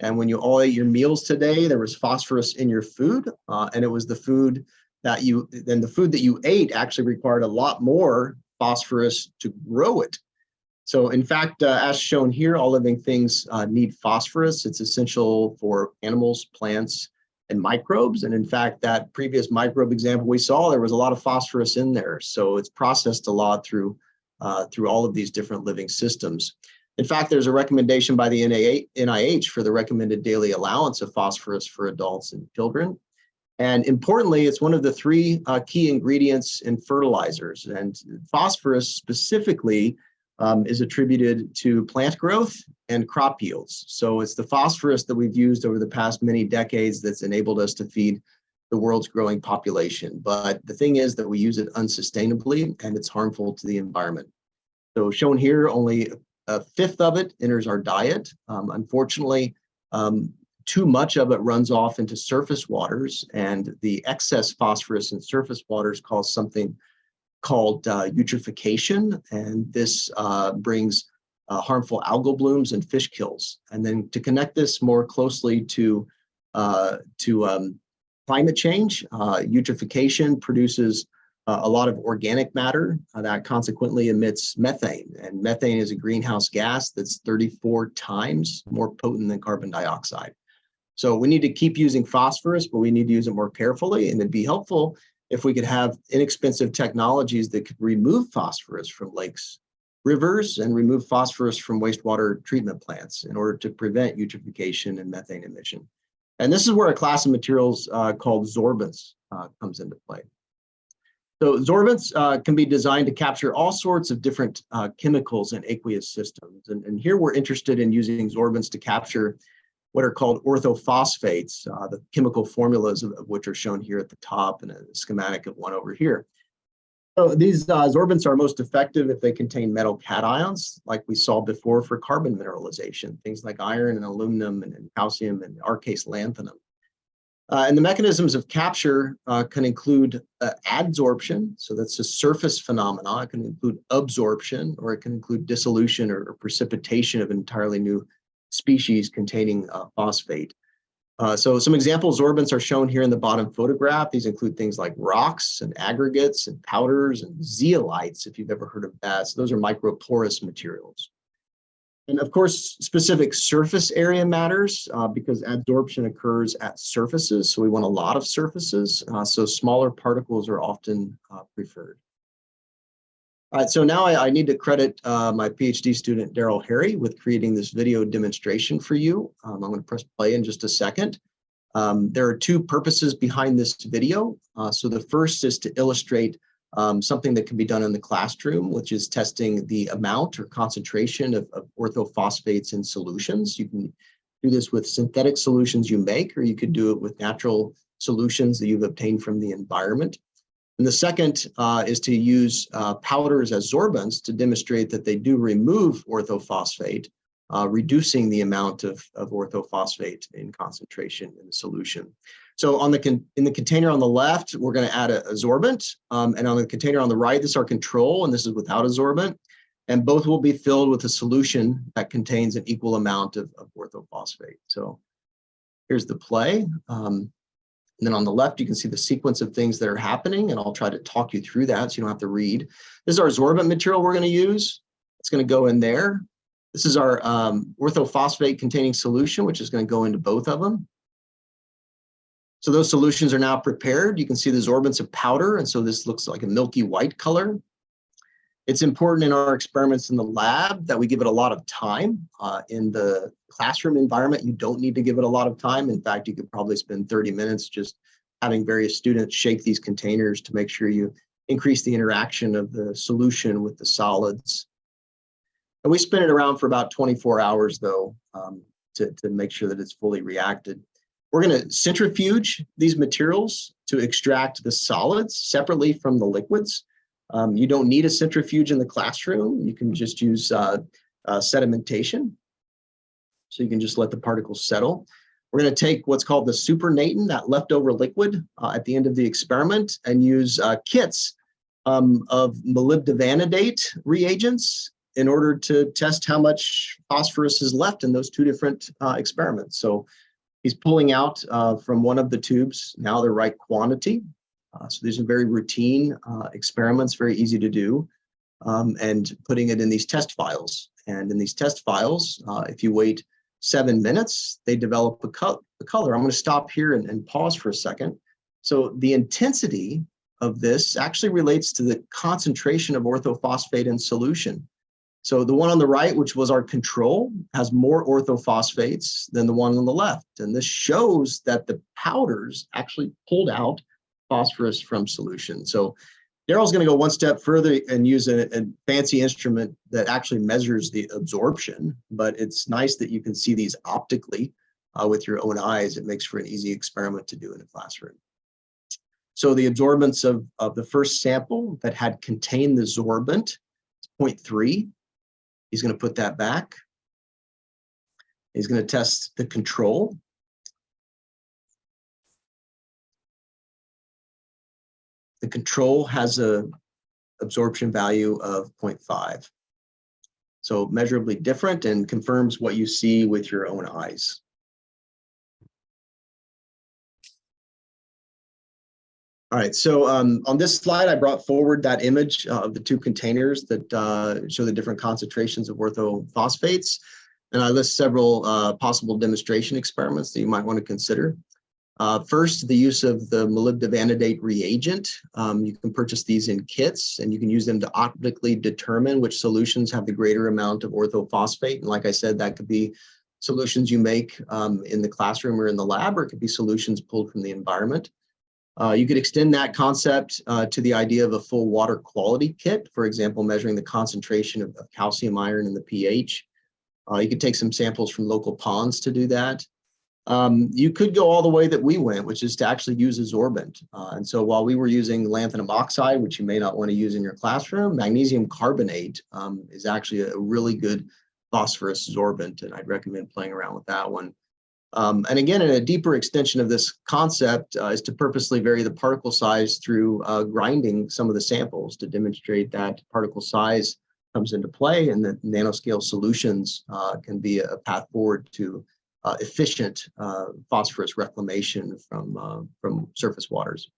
And when you all ate your meals today, there was phosphorus in your food, and it was the food that you ate actually required a lot more phosphorus to grow it. So in fact, as shown here, all living things need phosphorus. It's essential for animals, plants, and microbes. And in fact, that previous microbe example we saw, there was a lot of phosphorus in there. So it's processed a lot through all of these different living systems. In fact, there's a recommendation by the NIH for the recommended daily allowance of phosphorus for adults and children. And importantly, it's one of the 3 key ingredients in fertilizers. And phosphorus specifically is attributed to plant growth and crop yields. So it's the phosphorus that we've used over the past many decades that's enabled us to feed the world's growing population. But the thing is that we use it unsustainably, and it's harmful to the environment. So shown here, only 1/5 of it enters our diet. Unfortunately, too much of it runs off into surface waters, and the excess phosphorus in surface waters cause something called eutrophication, and this brings harmful algal blooms and fish kills. And then to connect this more closely to climate change, eutrophication produces a lot of organic matter that consequently emits methane. And methane is a greenhouse gas that's 34 times more potent than carbon dioxide. So we need to keep using phosphorus, but we need to use it more carefully. And it'd be helpful if we could have inexpensive technologies that could remove phosphorus from lakes, rivers, and remove phosphorus from wastewater treatment plants in order to prevent eutrophication and methane emission. And this is where a class of materials called sorbents comes into play. So sorbents can be designed to capture all sorts of different chemicals in aqueous systems. And here we're interested in using sorbents to capture what are called orthophosphates, the chemical formulas of which are shown here at the top and a schematic of one over here. So these sorbents are most effective if they contain metal cations, like we saw before for carbon mineralization, things like iron and aluminum and calcium and our case lanthanum. And the mechanisms of capture can include adsorption, so that's a surface phenomenon. It can include absorption, or it can include dissolution or precipitation of an entirely new species containing phosphate. So some example sorbents are shown here in the bottom photograph. These include things like rocks and aggregates and powders and zeolites, if you've ever heard of that. So those are microporous materials. And of course, specific surface area matters because adsorption occurs at surfaces. So we want a lot of surfaces. So smaller particles are often preferred. All right, so now I need to credit my PhD student, Daryl Harry, with creating this video demonstration for you. I'm going to press play in just a second. There are two purposes behind this video. So the first is to illustrate something that can be done in the classroom, which is testing the amount or concentration of orthophosphates in solutions. You can do this with synthetic solutions you make, or you could do it with natural solutions that you've obtained from the environment. And the second is to use powders as sorbents to demonstrate that they do remove orthophosphate, reducing the amount of orthophosphate in concentration in the solution. So in the container on the left, we're going to add a sorbent, and on the container on the right, this is our control, and this is without a sorbent. And both will be filled with a solution that contains an equal amount of orthophosphate. So here's the play. And then on the left, you can see the sequence of things that are happening, and I'll try to talk you through that so you don't have to read. This is our sorbent material we're going to use. It's going to go in there. This is our orthophosphate containing solution, which is going to go into both of them. So those solutions are now prepared. You can see the sorbents of powder, and so this looks like a milky white color. It's important in our experiments in the lab that we give it a lot of time. In the classroom environment, you don't need to give it a lot of time. In fact, you could probably spend 30 minutes just having various students shake these containers to make sure you increase the interaction of the solution with the solids. And we spin it around for about 24 hours, though, to make sure that it's fully reacted. We're going to centrifuge these materials to extract the solids separately from the liquids. You don't need a centrifuge in the classroom. You can just use sedimentation. So you can just let the particles settle. We're going to take what's called the supernatant, that leftover liquid at the end of the experiment, and use kits of molybdenate reagents in order to test how much phosphorus is left in those two different experiments. So he's pulling out from one of the tubes now the right quantity. So these are very routine experiments, very easy to do, and putting it in these test files. And in these test files, if you wait 7 minutes, they develop a color. I'm going to stop here and pause for a second. So the intensity of this actually relates to the concentration of orthophosphate in solution. So the one on the right, which was our control, has more orthophosphates than the one on the left. And this shows that the powders actually pulled out phosphorus from solution. So Daryl's going to go one step further and use a fancy instrument that actually measures the absorption, but it's nice that you can see these optically with your own eyes. It makes for an easy experiment to do in a classroom. So the absorbance of the first sample that had contained the sorbent, 0.3, he's going to put that back. He's going to test the control. The control has an absorption value of 0.5. So measurably different and confirms what you see with your own eyes. All right, so on this slide, I brought forward that image of the two containers that show the different concentrations of orthophosphates. And I list several possible demonstration experiments that you might want to consider. First, the use of the molybdenate reagent. You can purchase these in kits, and you can use them to optically determine which solutions have the greater amount of orthophosphate. And like I said, that could be solutions you make in the classroom or in the lab, or it could be solutions pulled from the environment. You could extend that concept to the idea of a full water quality kit, for example, measuring the concentration of calcium ion and the pH. You could take some samples from local ponds to do that. You could go all the way that we went, which is to actually use a sorbent. And so while we were using lanthanum oxide, which you may not want to use in your classroom, magnesium carbonate is actually a really good phosphorus sorbent, and I'd recommend playing around with that one. And again, a deeper extension of this concept is to purposely vary the particle size through grinding some of the samples to demonstrate that particle size comes into play, and that nanoscale solutions can be a path forward to efficient phosphorus reclamation from surface waters.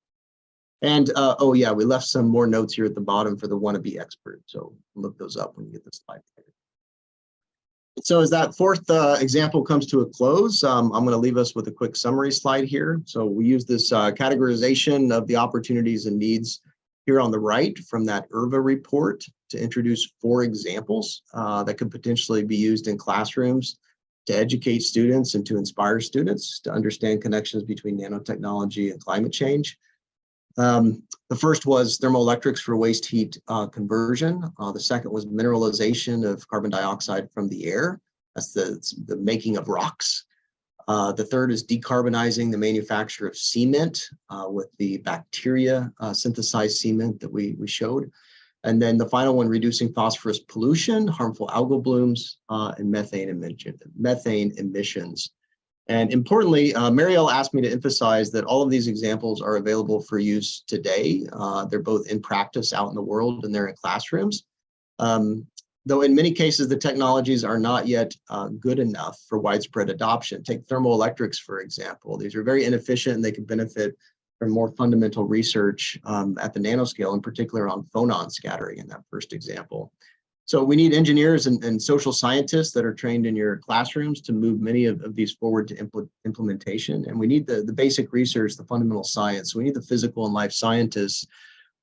And oh yeah, we left some more notes here at the bottom for the wannabe expert, so look those up when you get the slide. So as that fourth example comes to a close, I'm going to leave us with a quick summary slide here. So we use this categorization of the opportunities and needs here on the right from that IRVA report to introduce 4 examples that could potentially be used in classrooms to educate students and to inspire students to understand connections between nanotechnology and climate change. The first was thermoelectrics for waste heat conversion. The second was mineralization of carbon dioxide from the air. That's the making of rocks. The third is decarbonizing the manufacture of cement with the bacteria synthesized cement that we showed. And then the final one, reducing phosphorus pollution, harmful algal blooms, and methane emissions. And importantly, Marielle asked me to emphasize that all of these examples are available for use today. They're both in practice out in the world and they're in classrooms. Though in many cases, the technologies are not yet good enough for widespread adoption. Take thermoelectrics, for example. These are very inefficient and they can benefit from more fundamental research at the nanoscale, in particular on phonon scattering in that first example. So we need engineers and social scientists that are trained in your classrooms to move many of these forward to implementation. And we need the basic research, the fundamental science. We need the physical and life scientists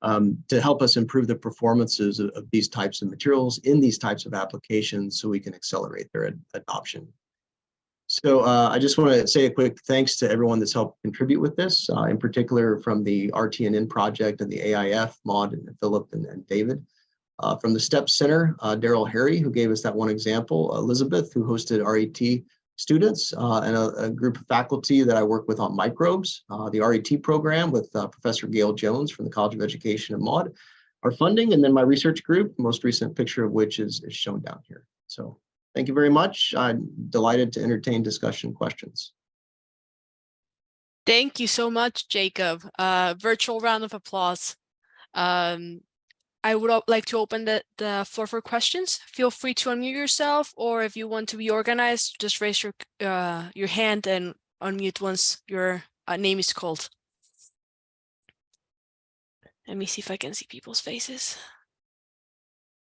to help us improve the performances of these types of materials in these types of applications so we can accelerate their adoption. So I just want to say a quick thanks to everyone that's helped contribute with this, in particular from the RTNN project and the AIF, Maud and Philip and David. From the STEP Center, Daryl Harry, who gave us that one example, Elizabeth, who hosted RET students, and a group of faculty that I work with on microbes, the RET program with Professor Gail Jones from the College of Education and Maud, our funding, and then my research group, most recent picture of which is shown down here. So thank you very much. I'm delighted to entertain discussion questions. Thank you so much, Jacob. Virtual round of applause. I would like to open the floor for questions. Feel free to unmute yourself, or if you want to be organized, just raise your hand and unmute once your name is called. Let me see if I can see people's faces.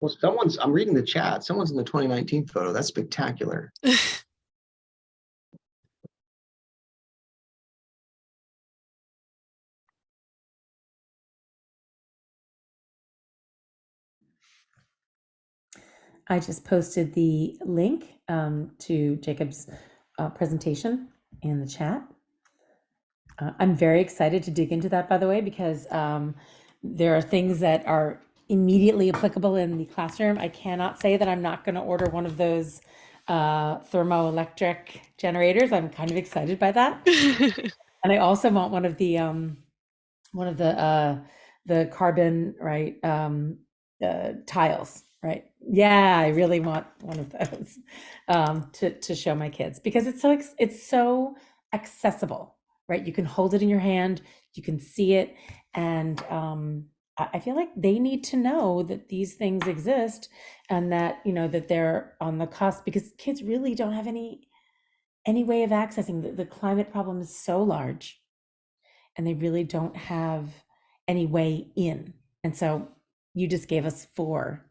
Well, I'm reading the chat. Someone's in the 2019 photo. That's spectacular. I just posted the link to Jacob's presentation in the chat. I'm very excited to dig into that, by the way, because there are things that are immediately applicable in the classroom. I cannot say that I'm not going to order one of those thermoelectric generators. I'm kind of excited by that. And I also want one of the carbon, right, tiles. Right. Yeah, I really want one of those to show my kids, because it's so accessible, right? You can hold it in your hand, you can see it, and I feel like they need to know that these things exist and that, you know, that they're on the cusp, because kids really don't have any way of accessing. The climate problem is so large, and they really don't have any way in. And so you just gave us four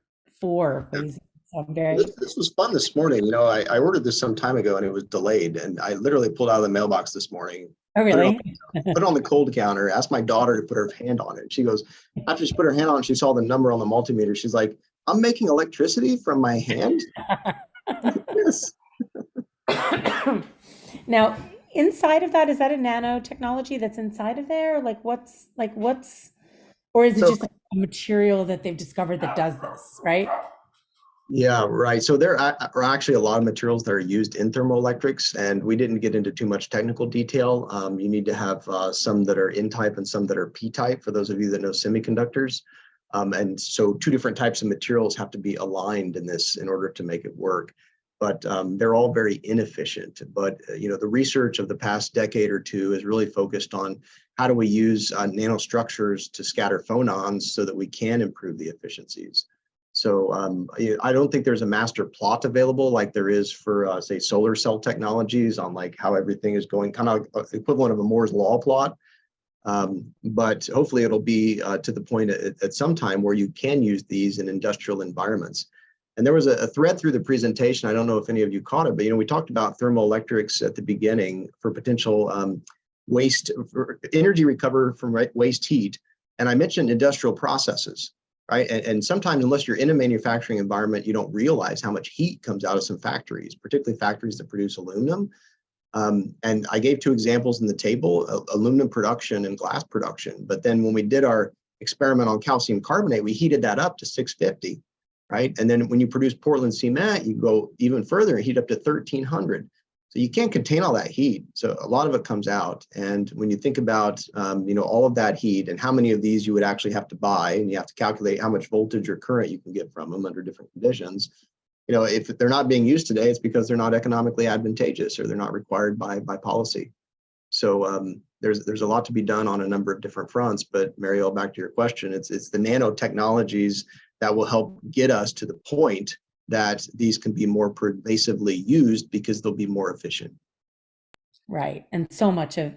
ways. So I'm very, This was fun this morning. You know, I ordered this some time ago and it was delayed. And I literally pulled out of the mailbox this morning, oh, really? put it on the cold counter, asked my daughter to put her hand on it. She goes, after she put her hand on it, she saw the number on the multimeter. She's like, I'm making electricity from my hand? Yes. Now, inside of that, is that a nanotechnology that's inside of there? What's, or is it So just a material that they've discovered that does this, right? yeah, right. So there are actually a lot of materials that are used in thermoelectrics, and we didn't get into too much technical detail. You need to have some that are N-type and some that are P-type, for those of you that know semiconductors. And so two different types of materials have to be aligned in this in order to make it work. But they're all very inefficient. But you know, the research of the past decade or two is really focused on how do we use nanostructures to scatter phonons so that we can improve the efficiencies. So I don't think there's a master plot available like there is for, say, solar cell technologies on like how everything is going, kind of equivalent of a Moore's law plot. But hopefully it'll be to the point at some time where you can use these in industrial environments. And there was a thread through the presentation. I don't know if any of you caught it, but you know, we talked about thermoelectrics at the beginning for potential waste, for energy recovery from waste heat. And I mentioned industrial processes. Right. And sometimes, unless you're in a manufacturing environment, you don't realize how much heat comes out of some factories, particularly factories that produce aluminum. And I gave two examples in the table, aluminum production and glass production. But then when we did our experiment on calcium carbonate, we heated that up to 650. Right. And then when you produce Portland cement, you go even further and heat up to 1300. So you can't contain all that heat. So a lot of it comes out. And when you think about, you know, all of that heat and how many of these you would actually have to buy, and you have to calculate how much voltage or current you can get from them under different conditions. You know, if they're not being used today, it's because they're not economically advantageous or they're not required by policy. So there's a lot to be done on a number of different fronts. But Mariel, back to your question, it's the nanotechnologies that will help get us to the point that these can be more pervasively used because they'll be more efficient. Right. And so much of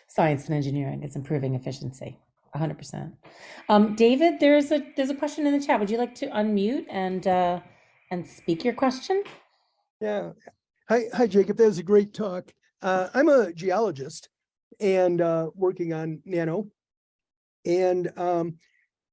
science and engineering is improving efficiency. 100%. David, there's a question in the chat. Would you like to unmute and speak your question? Yeah. Hi, Jacob. That was a great talk. I'm a geologist and working on nano. And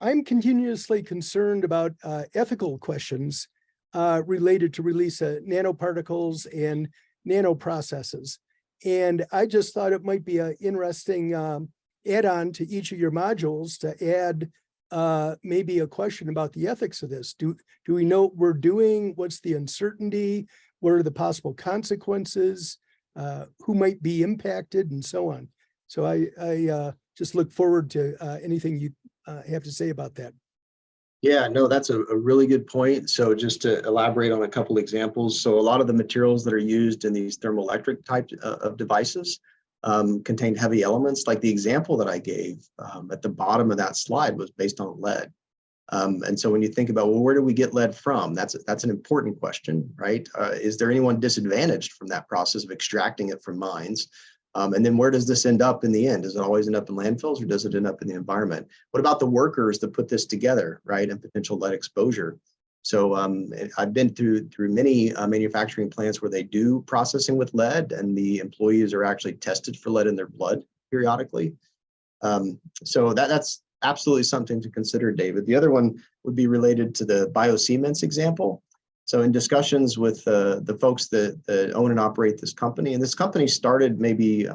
I'm continuously concerned about ethical questions related to release of nanoparticles and nanoprocesses. And I just thought it might be an interesting add-on to each of your modules to add maybe a question about the ethics of this. Do we know what we're doing? What's the uncertainty? What are the possible consequences? Who might be impacted and so on? So I just look forward to anything you have to say about that. Yeah, no, that's a really good point. So just to elaborate on a couple examples. So a lot of the materials that are used in these thermoelectric types of devices contain heavy elements. Like the example that I gave at the bottom of that slide was based on lead. And so when you think about, well, where do we get lead from? That's an important question, right? Is there anyone disadvantaged from that process of extracting it from mines? And then where does this end up in the end? Does it always end up in landfills or does it end up in the environment? What about the workers that put this together, right? And potential lead exposure. So I've been through many manufacturing plants where they do processing with lead and the employees are actually tested for lead in their blood periodically. So that's absolutely something to consider, David. The other one would be related to the biocements example. So in discussions with the folks that own and operate this company, and this company started maybe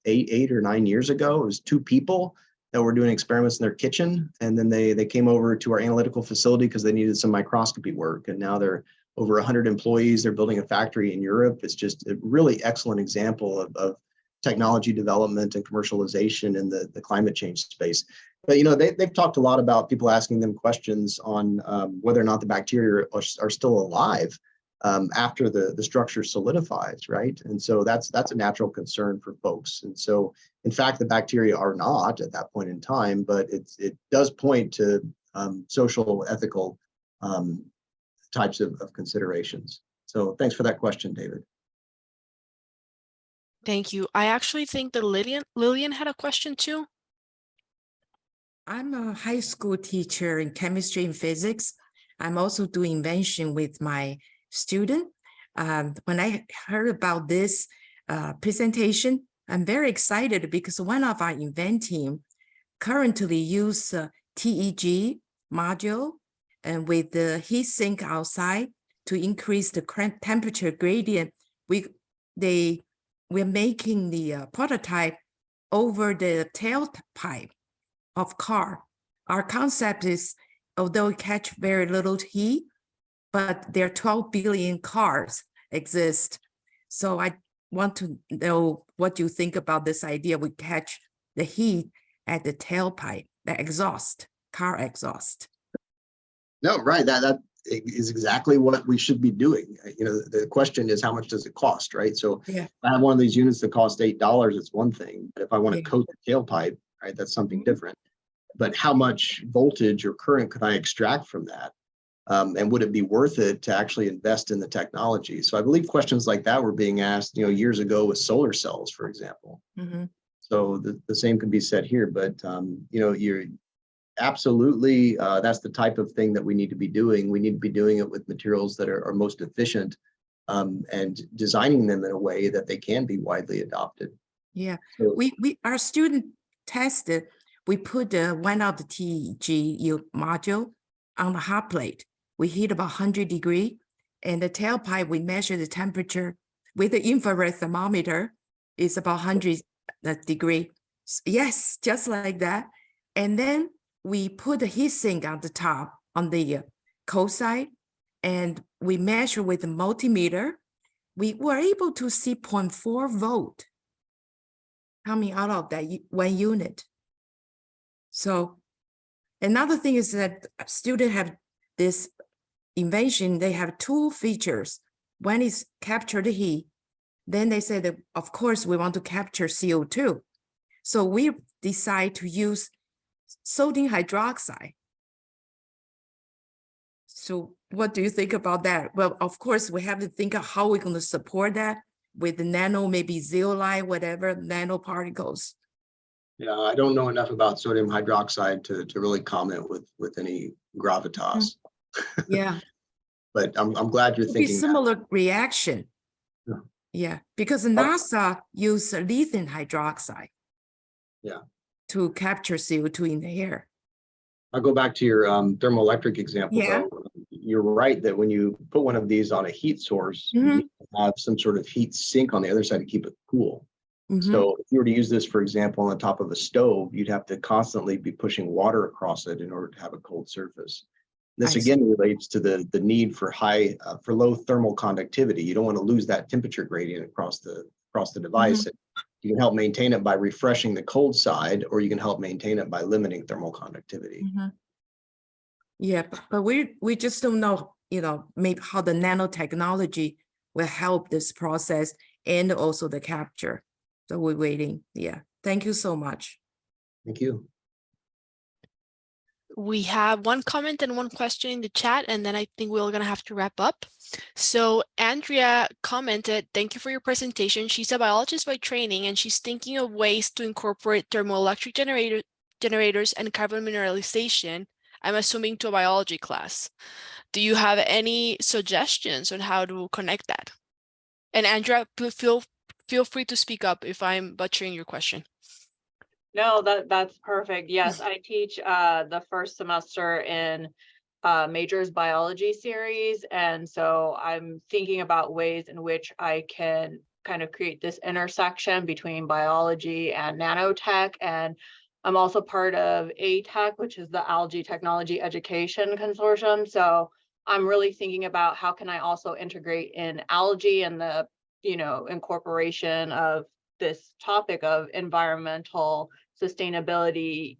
8 or 9 years ago. It was 2 people that were doing experiments in their kitchen. And then they came over to our analytical facility because they needed some microscopy work. And now they're over 100 employees. They're building a factory in Europe. It's just a really excellent example of technology development and commercialization in the climate change space. But, you know, they've talked a lot about people asking them questions on whether or not the bacteria are still alive after the structure solidifies, right? And so that's a natural concern for folks. And so, in fact, the bacteria are not at that point in time, but it does point to social, ethical types of considerations. So thanks for that question, David. Thank you. I actually think that Lillian had a question too. I'm a high school teacher in chemistry and physics. I'm also doing invention with my student. When I heard about this presentation, I'm very excited because one of our invent team currently use TEG module and with the heat sink outside to increase the temperature gradient. We're making the prototype over the tailpipe of car. Our concept is, although it catch very little heat, but there are 12 billion cars exist. So I want to know what you think about this idea. We catch the heat at the tailpipe, the exhaust, car exhaust. No, right. That is exactly what we should be doing. You know, the question is, how much does it cost, right? So Yeah. if I have one of these units that cost $8, it's one thing. But if I want to Yeah. coat the tailpipe, right, that's something different. But how much voltage or current could I extract from that? And would it be worth it to actually invest in the technology? So I believe questions like that were being asked, you know, years ago with solar cells, for example. So the same could be said here, but you know, you're absolutely, that's the type of thing that we need to be doing. We need to be doing it with materials that are most efficient and designing them in a way that they can be widely adopted. Yeah, So, our student tested, we put one of the TEG module on the hot plate. We heat about 100 degrees, and the tailpipe, we measure the temperature with the infrared thermometer. It's about 100 degrees. Yes, just like that. And then we put the heat sink on the top, on the cold side, and we measure with the multimeter. We were able to see 0.4 volt coming out of that one unit. So another thing is that students have this invention, they have two features. One is capture the heat. Then they say that, of course, we want to capture CO2. So we decide to use sodium hydroxide. So what do you think about that? Well, of course, we have to think of how we're going to support that with the nano, maybe zeolite, whatever, nanoparticles. yeah, I don't know enough about sodium hydroxide to really comment with any gravitas. Yeah. But I'm glad you're thinking similar reaction. Yeah. Yeah, because NASA used lithium hydroxide. Yeah. To capture CO2 in the air. I'll go back to your thermoelectric example. Yeah. Though. You're right that when you put one of these on a heat source, you need to have some sort of heat sink on the other side to keep it cool. So if you were to use this, for example, on the top of a stove, you'd have to constantly be pushing water across it in order to have a cold surface. This again relates to the need for for low thermal conductivity. You don't want to lose that temperature gradient across the device. You can help maintain it by refreshing the cold side, or you can help maintain it by limiting thermal conductivity. Yeah, but we just don't know, you know, maybe how the nanotechnology will help this process and also the capture. So we're waiting. Yeah, thank you so much. Thank you. We have one comment and one question in the chat, and then I think we're going to have to wrap up. So Andrea commented, thank you for your presentation. She's a biologist by training, and she's thinking of ways to incorporate thermoelectric generators and carbon mineralization, I'm assuming, to a biology class. Do you have any suggestions on how to connect that? And Andrea, feel free to speak up if I'm butchering your question. No, that's perfect. Yes, I teach the first semester in majors biology series. And so I'm thinking about ways in which I can kind of create this intersection between biology and nanotech. And I'm also part of ATEC, which is the Algae Technology Education Consortium. So I'm really thinking about how can I also integrate in algae and the, you know, incorporation of this topic of environmental sustainability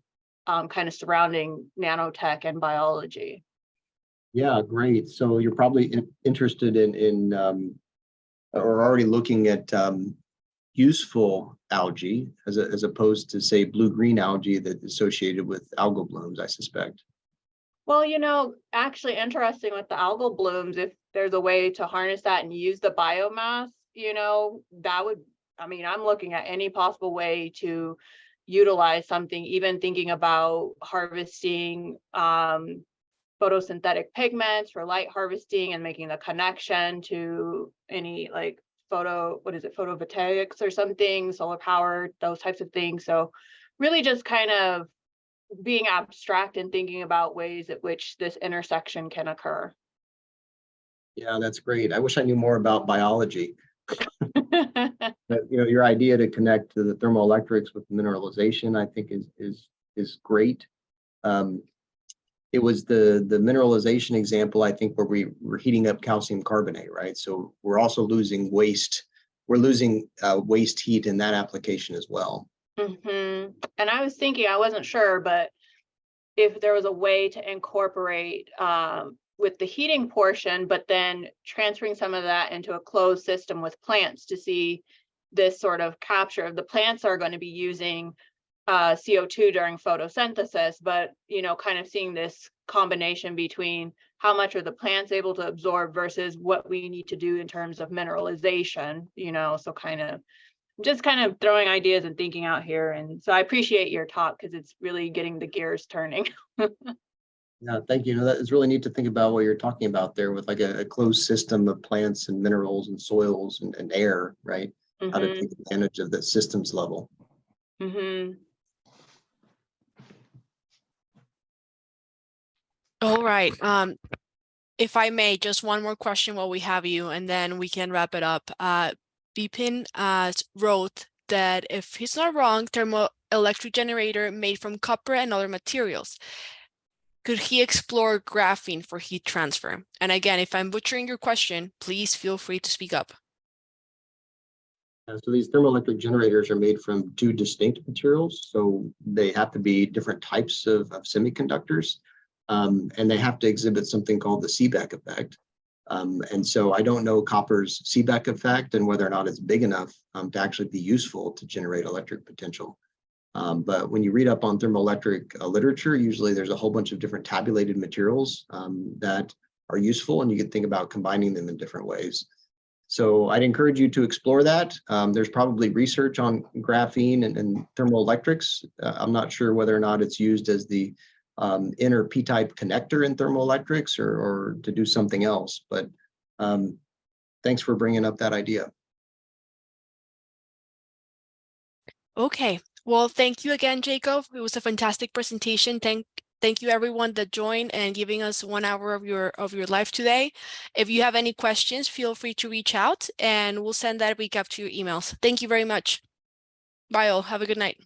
kind of surrounding nanotech and biology. Yeah, great. So you're probably interested in or already looking at useful algae as opposed to, say, blue-green algae that's associated with algal blooms, I suspect. Well, you know, actually interesting with the algal blooms, if there's a way to harness that and use the biomass, you know, that would, I mean, I'm looking at any possible way to utilize something, even thinking about harvesting photosynthetic pigments for light harvesting and making the connection to any like photovoltaics or something, solar power, those types of things. So really just kind of being abstract and thinking about ways at which this intersection can occur. Yeah, that's great. I wish I knew more about biology. But, your idea to connect to the thermoelectrics with mineralization, I think is great. It was the mineralization example, I think, where we were heating up calcium carbonate, right? So we're also losing waste. We're losing waste heat in that application as well. And I was thinking, I wasn't sure, but if there was a way to incorporate with the heating portion, but then transferring some of that into a closed system with plants to see this sort of capture. The plants are going to be using CO2 during photosynthesis, but kind of seeing this combination between how much are the plants able to absorb versus what we need to do in terms of mineralization, so just kind of throwing ideas and thinking out here. And so I appreciate your talk because it's really getting the gears turning. Yeah, thank you. That is really neat to think about what you're talking about there with like a closed system of plants and minerals and soils and air, right? How to take advantage of the systems level. All right. If I may, just one more question while we have you, and then we can wrap it up. Bipin wrote that, if he's not wrong, thermoelectric generator made from copper and other materials. Could he explore graphene for heat transfer? And again, if I'm butchering your question, please feel free to speak up. So these thermoelectric generators are made from two distinct materials. So they have to be different types of semiconductors, and they have to exhibit something called the Seebeck effect. And so I don't know copper's Seebeck effect and whether or not it's big enough to actually be useful to generate electric potential. But when you read up on thermoelectric literature, usually there's a whole bunch of different tabulated materials that are useful, and you can think about combining them in different ways. So I'd encourage you to explore that. There's probably research on graphene and thermoelectrics. I'm not sure whether or not it's used as the inner p-type connector in thermoelectrics or to do something else. But thanks for bringing up that idea. Okay. Well, thank you again, Jacob. It was a fantastic presentation. Thank you everyone that joined and giving us 1 hour of your life today. If you have any questions, feel free to reach out and we'll send that recap to your emails. Thank you very much. Bye all. Have a good night.